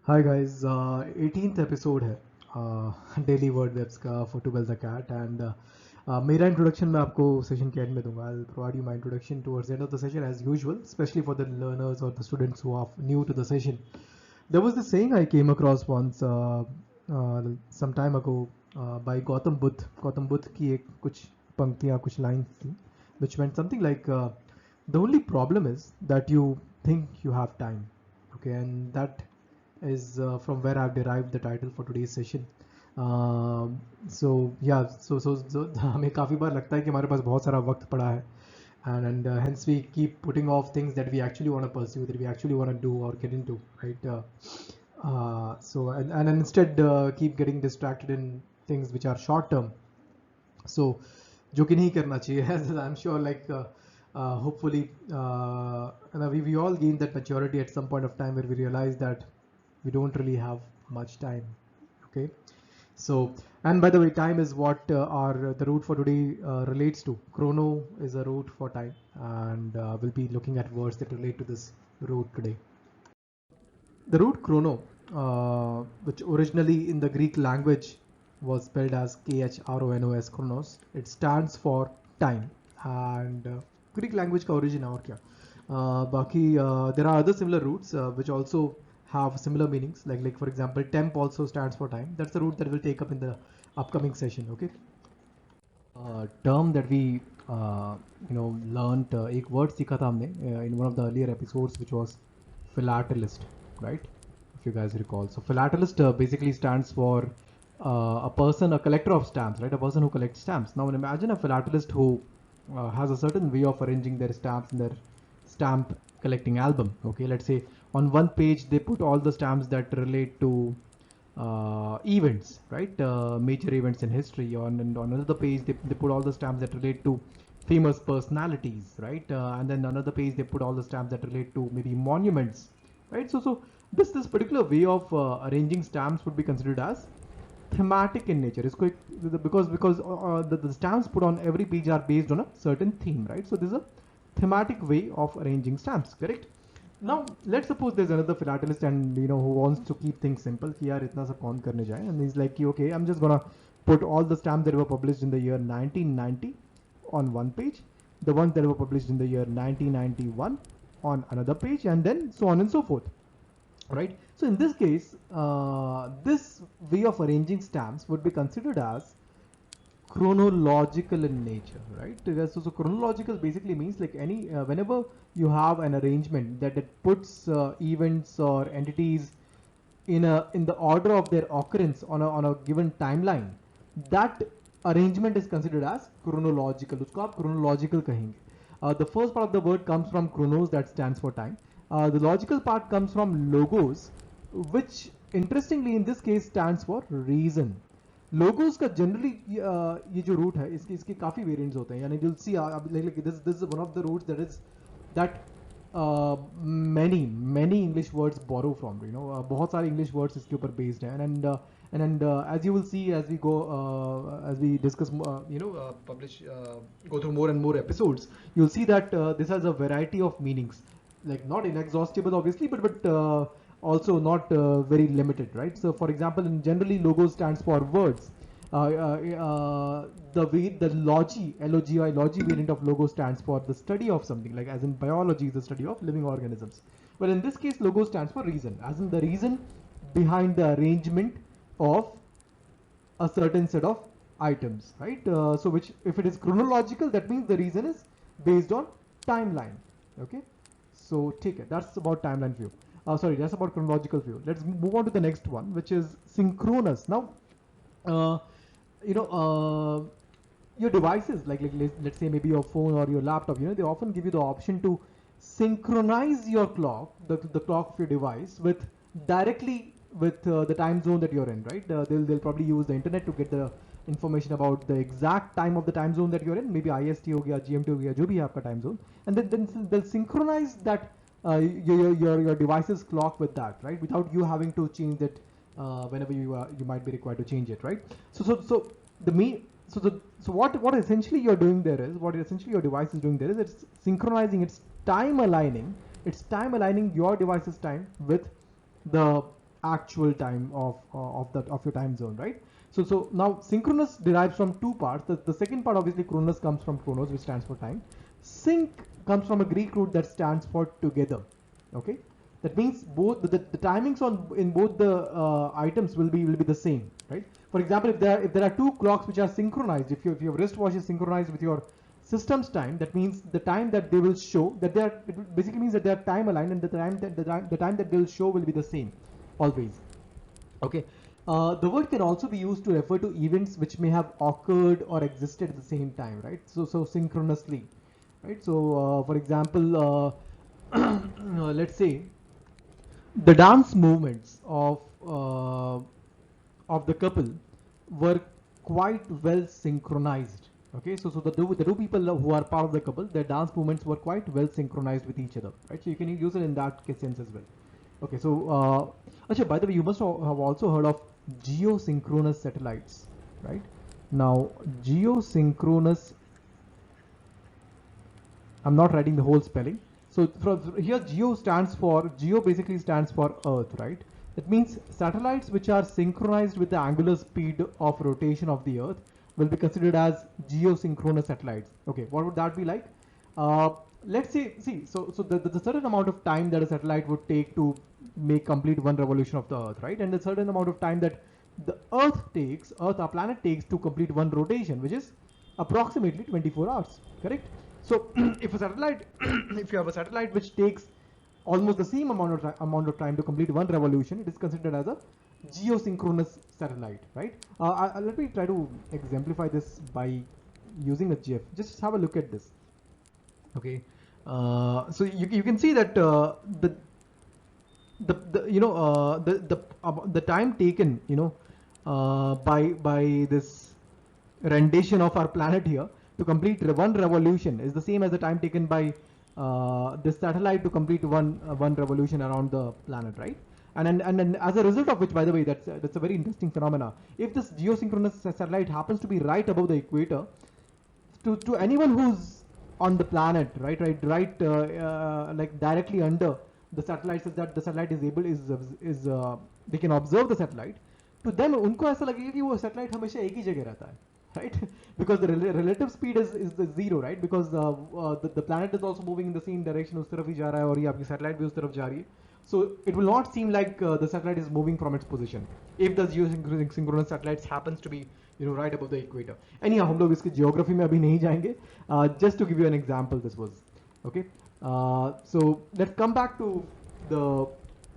हाय guys 18th episode है daily word webs का for to build the CAT and मेरा introduction मैं आपको सेशन के एंड में दूंगा. I provide you my introduction towards the end of the session as usual, specially for the learners और the students who are new to the session. There was this saying I came across once some time ago by Gautam Buddha की एक कुछ पंक्तियां, कुछ lines थी which meant something like the only problem is that you think you have time. Okay, and that is from where I've derived the title for today's session. So yeah, so हमें काफ़ी बार लगता है कि हमारे पास बहुत सारा वक्त पड़ा है, and hence we keep putting off things that we actually want to pursue, that we actually want to do or get into, right? So and instead keep getting distracted in things which are short term. So जो कि नहीं करना चाहिए. As I'm sure, like hopefully we all gain that maturity at some point of time where we realize that we don't really have much time. Okay, so, and by the way, time is what the root for today relates to. Chrono is a root for time, and we'll be looking at words that relate to this root today. The root chrono, which originally in the Greek language was spelled as Khronos, Chronos, it stands for time. And Greek language का origin है और क्या. बाकी there are other similar roots which also have similar meanings, like for example temp also stands for time. That's the root that we'll take up in the upcoming session. Okay, term that we learned, एक word सीखा था हमने in one of the earlier episodes, which was philatelist, right? If you guys recall. So philatelist basically stands for a person, a collector of stamps, right? A person who collects stamps. Now imagine a philatelist who has a certain way of arranging their stamps in their stamp collecting album. Okay, let's say on one page they put all the stamps that relate to events, right? Major events in history. And on another page they put all the stamps that relate to famous personalities, right? And then another page they put all the stamps that relate to maybe monuments, right? So this particular way of arranging stamps would be considered as thematic in nature. It's quick because the stamps put on every page are based on a certain theme, right? So this is a thematic way of arranging stamps, correct? Now let's suppose there's another philatelist and who wants to keep things simple कि यार इतना सा कौन करने जाए, and he's like okay, I'm just gonna put all the stamps that were published in the year 1990 on one page, the ones that were published in the year 1991 on another page, and then so on and so forth, right? So in this case, this way of arranging stamps would be considered as chronological in nature, right? So chronological basically means like any whenever you have an arrangement that puts events or entities in the order of their occurrence on a given timeline, that arrangement is considered as chronological. उसको आप chronological कहेंगे. The first part of the word comes from chronos, that stands for time. The logical part comes from logos, which interestingly in this case stands for reason. Logos का generally ये जो root है इसके काफ़ी variants होते हैं. यानी you'll see like this is one of the roots that many English words borrow from. बहुत सारे English words इसके ऊपर based हैं. And as you will see as we go as we discuss publish go through more and more episodes, you'll see that this has a variety of meanings, like not inexhaustible obviously, but also not very limited, right? So for example, in generally logos stands for words. The logy variant of logo stands for the study of something, like as in biology is the study of living organisms. But in this case logo stands for reason, as in the reason behind the arrangement of a certain set of items, right? So which, if it is chronological, that means the reason is based on timeline. Okay, so take it. That's about timeline view. Sorry, that's about chronological view. Let's move on to the next one, which is synchronous. Now, your devices, like let's say maybe your phone or your laptop, they often give you the option to synchronize your clock, the clock of your device, with directly with the time zone that you're in, right? They'll probably use the internet to get the information about the exact time of the time zone that you're in. Maybe IST हो गया, GMT हो गया, जो भी है आपका time zone, and then they'll synchronize that your device's clock with that, right? Without you having to change it whenever you might be required to change it, right? So what essentially you're doing there is, what essentially your device is doing there is, it's synchronizing, it's time aligning your device's time with the actual time of your time zone, right? So now synchronous derives from two parts. The second part, obviously, Chronos comes from Chronos, which stands for time. Sync comes from a Greek root that stands for together. Okay, that means both the timings in both the items will be the same, right? For example, if there are two clocks which are synchronized, if your wristwatch is synchronized with your system's time, that means the time that they will show, that they are, it basically means that they are time aligned, and the time that they will show will be the same always. Okay. The word can also be used to refer to events which may have occurred or existed at the same time, right? So synchronously, right? So for example, let's say the dance movements of the couple were quite well synchronized. Okay, so the two people who are part of the couple, their dance movements were quite well synchronized with each other, right? So you can use it in that sense as well. Okay, so actually, by the way, you must have also heard of geosynchronous satellites, right? Now, geosynchronous, I'm not writing the whole spelling. So from here, geo basically stands for Earth, right? That means satellites which are synchronized with the angular speed of rotation of the Earth will be considered as geosynchronous satellites. Okay, what would that be like? Let's say, so the certain amount of time that a satellite would take to complete one revolution of the Earth, right? And the certain amount of time that our planet takes to complete one rotation, which is approximately 24 hours, correct? So if you have a satellite which takes almost the same amount of time to complete one revolution, it is considered as a geosynchronous satellite, right? Let me try to exemplify this by using a GIF. Just have a look at this. Okay, so you can see that the time taken, by this rendition of our planet here to complete one revolution is the same as the time taken by this satellite to complete one revolution around the planet, right? And as a result of which, by the way, that's a very interesting phenomena. If this geosynchronous satellite happens to be right above the equator, to anyone who's on the planet, right, like directly under the satellite, so that the satellite they can observe the satellite. To them, उनको ऐसा लगेगा कि वो satellite हमेशा एक ही जगह रहता है, right? Because the relative speed is the zero, right? Because the planet is also moving in the same direction, उस तरफ ही जा रहा है, और ये आपकी satellite भी उस तरफ जा रही है. So it will not seem like the satellite is moving from its position if the geosynchronous satellites happens to be right above the equator. Anyhow, हम लोग इसकी geography में अभी नहीं जाएंगे. Just to give you an example, this was okay. So let's come back to the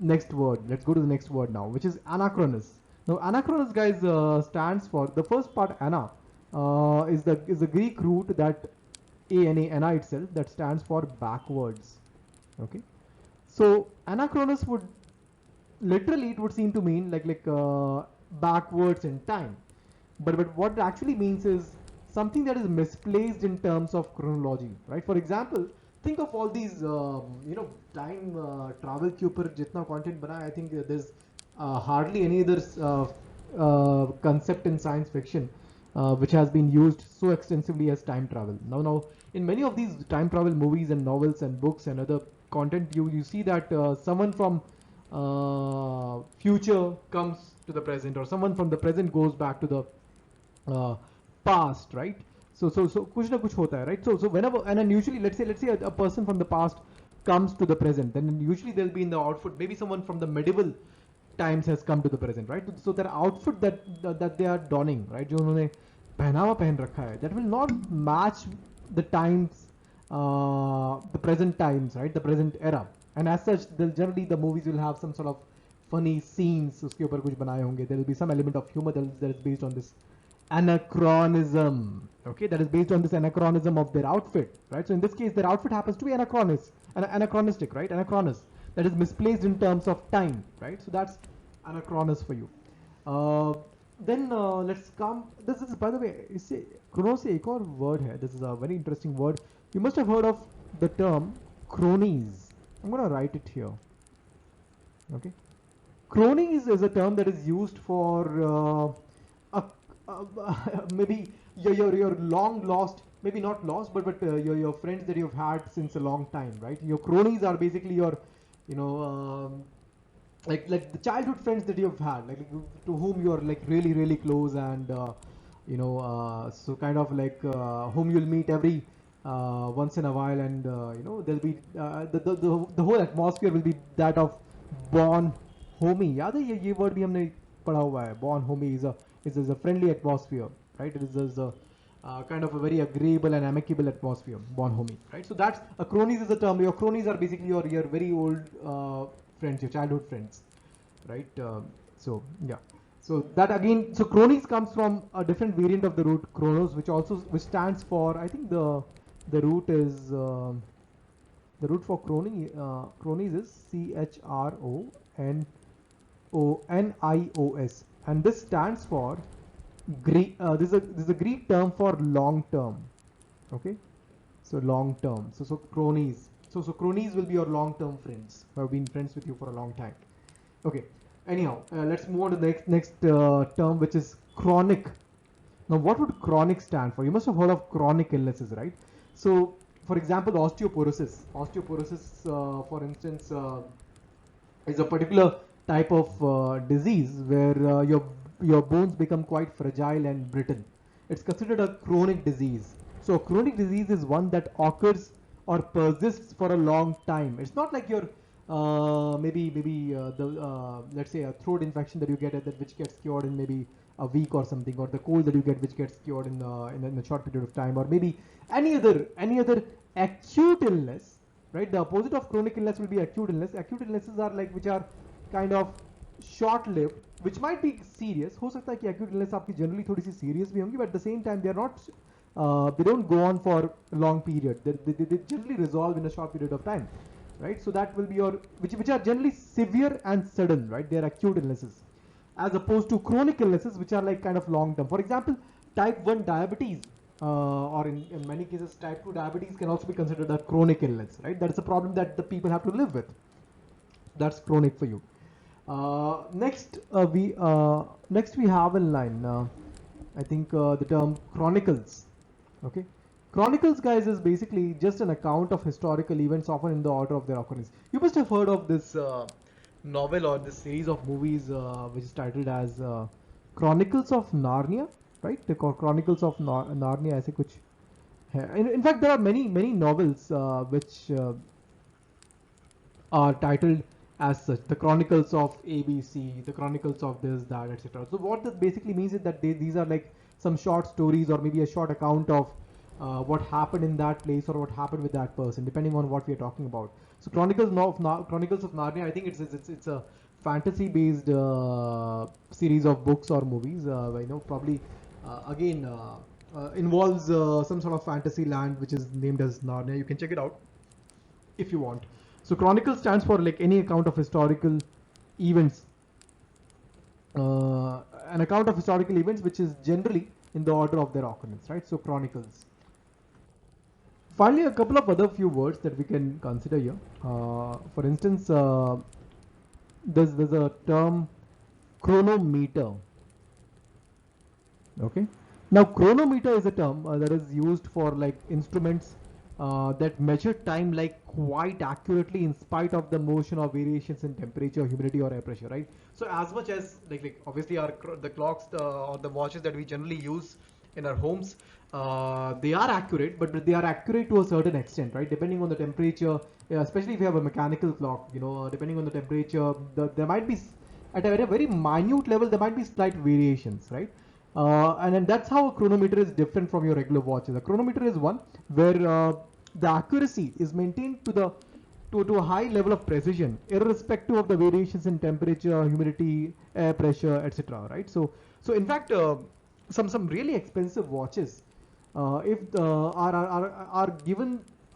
next word. Let's go to the next word now, which is anachronous. Now anachronous, guys, stands for the first part. Ana is the Greek root that ana itself, that stands for backwards. Okay. So anachronous would literally, it would seem to mean like backwards in time, but what it actually means is something that is misplaced in terms of chronology, right? For example, think of all these time travel के ऊपर जितना content बना है, I think there's hardly any other concept in science fiction which has been used so extensively as time travel. Now in many of these time travel movies and novels and books and other content, you see that someone from future comes to the present, or someone from the present goes back to the past, right? So कुछ ना कुछ होता है, right? So whenever, and then usually let's say a person from the past comes to the present, then usually they'll be in the outfit. Maybe someone from the medieval times has come to the present, right? So their outfit that they are donning, right, जो उन्होंने पहनावा पहन रखा है, that will not match the times, the present times, right? The present era. And as such, generally the movies will have some sort of funny scenes उसके ऊपर कुछ बनाए होंगे. There will be some element of humor that is based on this anachronism. Okay, that is based on this anachronism of their outfit, right? So in this case, their outfit happens to be anachronistic, right? Anachronous, that is misplaced in terms of time, right? So that's anachronous for you. Then let's come. This is, by the way, Khronos से एक और word है. This is a very interesting word. You must have heard of the term cronies. I'm going to write it here. Okay, cronies is a term that is used for maybe your long lost, maybe not lost, but your friends that you've had since a long time, right? Your cronies are basically your like the childhood friends that you've had, like to whom you are like really close, and so kind of like whom you'll meet every once in a while, and there'll be the whole atmosphere will be that of born homie. याद है ये word भी हमने पढ़ा हुआ है. Born homie is a friendly atmosphere, right? It is a kind of a very agreeable and amicable atmosphere, born homie, right? So that's cronies is a term. Your cronies are basically your very old friends, your childhood friends, right? So yeah, so that again, so cronies comes from a different variant of the root chronos, which stands for, I think the root is the root for cronies is CHRONONIOS, and this stands for Greek. This is a Greek term for long term. Okay, so long term. So cronies. So cronies will be your long term friends who have been friends with you for a long time. Okay. Anyhow, let's move on to the next term, which is chronic. Now, what would chronic stand for? You must have heard of chronic illnesses, right? So, for example, osteoporosis. Osteoporosis, for instance, is a particular type of disease where your bones become quite fragile and brittle. It's considered a chronic disease. So, a chronic disease is one that occurs or persists for a long time. It's not like your maybe the let's say a throat infection that you get that which gets cured in maybe a week or something, or the cold that you get which gets cured in a short period of time, or maybe any other acute illness, right? The opposite of chronic illness will be acute illness. Acute illnesses are like which are kind of short lived, which might be serious. हो सकता है कि acute illness आपकी generally थोड़ी सी serious भी होंगी, but at the same time they are not they don't go on for a long period. They generally resolve in a short period of time, right? So that will be your which are generally severe and sudden, right? They are acute illnesses, as opposed to chronic illnesses, which are like kind of long term. For example, type 1 diabetes, or in many cases type 2 diabetes can also be considered a chronic illness, right? That's a problem that the people have to live with. That's chronic for you. Next we have in line I think the term chronicles. Okay, chronicles, guys, is basically just an account of historical events, often in the order of their occurrence. You must have heard of this novel or this series of movies which is titled as Chronicles of Narnia, right? The Chronicles of Narnia ऐसे कुछ है. In fact, there are many novels which are titled as such, the Chronicles of ABC, the Chronicles of this, that, etc. So what this basically means is that these are like some short stories or maybe a short account of what happened in that place or what happened with that person, depending on what we are talking about. So Chronicles of Narnia, I think it's a fantasy-based series of books or movies. Probably again involves some sort of fantasy land which is named as Narnia. You can check it out if you want. So chronicle stands for like any account of historical events, an account of historical events which is generally in the order of their occurrence, right? So chronicles. Finally, a couple of other few words that we can consider here. For instance, there's a term chronometer. Okay. Now chronometer is a term that is used for like instruments that measure time like quite accurately in spite of the motion or variations in temperature, humidity, or air pressure, right? So as much as like obviously the clocks or the watches that we generally use in our homes, they are accurate, but they are accurate to a certain extent, right? Depending on the temperature, especially if you have a mechanical clock, depending on the temperature, there might be at a very minute level there might be slight variations, right? And then that's how a chronometer is different from your regular watches. A chronometer is one where the accuracy is maintained to a high level of precision, irrespective of the variations in temperature, humidity, air pressure, etc. Right? So in fact, some really expensive watches, if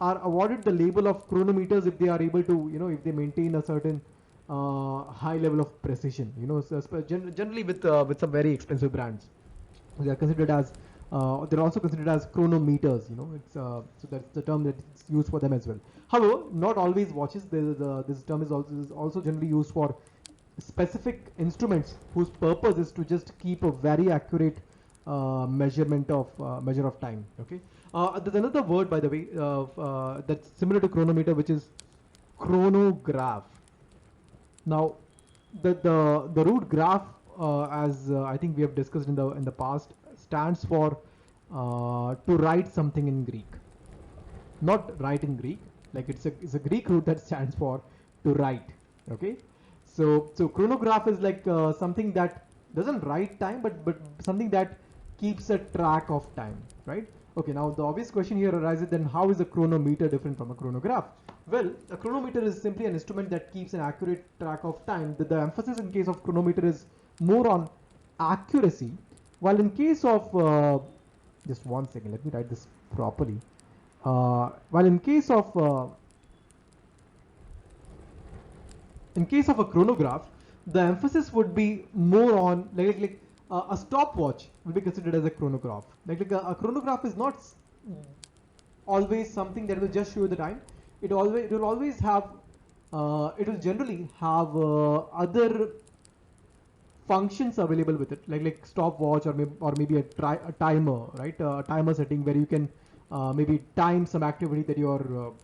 are awarded the label of chronometers if they are able to, if they maintain a certain high level of precision. So generally with some very expensive brands, they are considered as they're also considered as chronometers. It's so that's the term that's used for them as well. However, not always watches. This term is also generally used for specific instruments whose purpose is to just keep a very accurate measure of time. Okay. There's another word, by the way, that's similar to chronometer, which is chronograph. Now, the root graph, as I think we have discussed in the past, stands for to write something in Greek. Not write in Greek, like it's a Greek root that stands for to write. Okay, so chronograph is like something that doesn't write time, but something that keeps a track of time, right? Okay, now the obvious question here arises, then how is a chronometer different from a chronograph? Well, a chronometer is simply an instrument that keeps an accurate track of time. The emphasis in case of chronometer is more on accuracy, while in case of just one second, let me write this properly. While in case of a chronograph, the emphasis would be more on a stopwatch will be considered as a chronograph. A chronograph is not always something that will just show the time. It will always have it will generally have other functions available with it, like stopwatch or maybe a timer, right? A timer setting where you can maybe time some activity that you're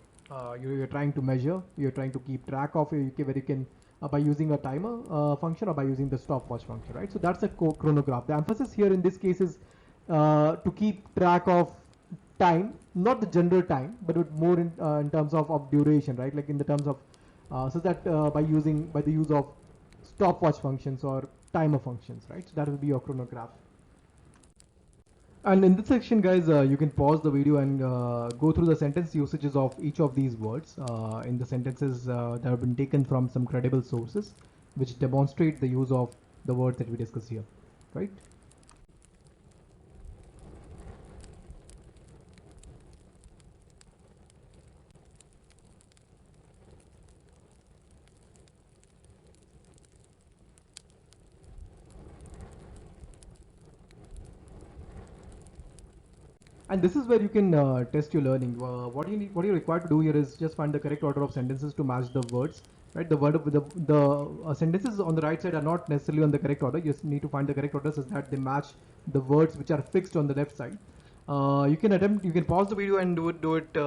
trying to measure, you're trying to keep track of, where you can by using a timer function or by using the stopwatch function, right? So that's a chronograph. The emphasis here in this case is to keep track of time, not the general time, but more in terms of duration, right? Like in the terms of so that by the use of stopwatch functions or timer functions, right? So that will be your chronograph. And in this section, guys, you can pause the video and go through the sentence usages of each of these words in the sentences that have been taken from some credible sources, which demonstrate the use of the words that we discuss here, right? And this is where you can test your learning. What you're required to do here is just find the correct order of sentences to match the words, right? The sentences on the right side are not necessarily on the correct order. You just need to find the correct order so that they match the words which are fixed on the left side. You can pause the video and do it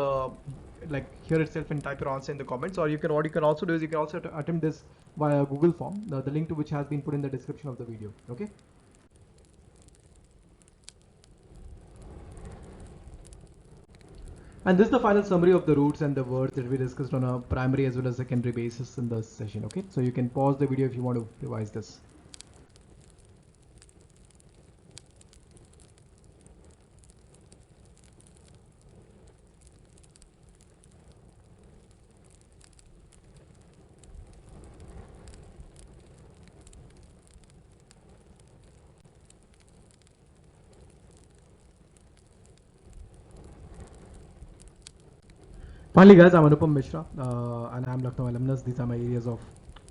like here itself and type your answer in the comments, or what you can also do is you can also attempt this via Google form, the link to which has been put in the description of the video. Okay. And this is the final summary of the roots and the words that we discussed on a primary as well as secondary basis in this session. Okay, so you can pause the video if you want to revise this. Finally, guys, I'm Anupam Mishra and I'm Lucknow alumnus. These are my areas of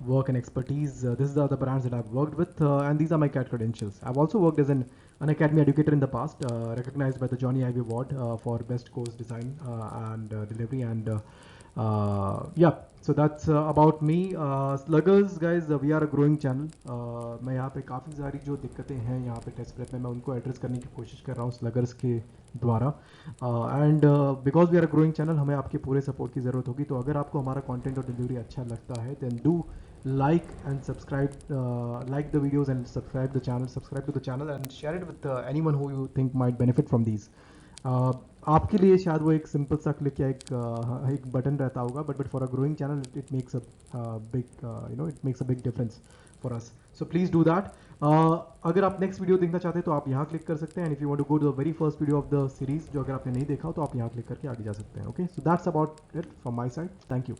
work and expertise. These are the brands that I've worked with, and these are my CAT credentials. I've also worked as an academy educator in the past, recognized by the Johnny Ivy Award for Best Course Design and Delivery. And yeah, so that's about me. Sluggers, guys, we are a growing channel. मैं यहाँ पे काफ़ी सारी जो दिक्कतें हैं यहाँ पे टेस्ट प्रेप में मैं उनको एड्रेस करने की कोशिश कर रहा हूँ स्लगर्स के द्वारा and because we are growing channel हमें आपके पूरे सपोर्ट की ज़रूरत होगी. तो अगर आपको हमारा कंटेंट और डिलीवरी अच्छा लगता है then do like and subscribe, like the videos and subscribe to the channel and share it with anyone who you think might benefit from these. आपके लिए शायद वो एक सिंपल सा क्लिक या एक बटन रहता होगा, but for a growing channel it makes a big it makes a big difference for us. So please do that. अगर आप नेक्स्ट वीडियो देखना चाहते हैं तो आप यहाँ क्लिक कर सकते हैं, and if you want to go to the very first video of the series जो अगर आपने नहीं देखा हो तो आप यहाँ क्लिक करके आगे जा सकते हैं. Okay, so that's about it from my side. Thank you.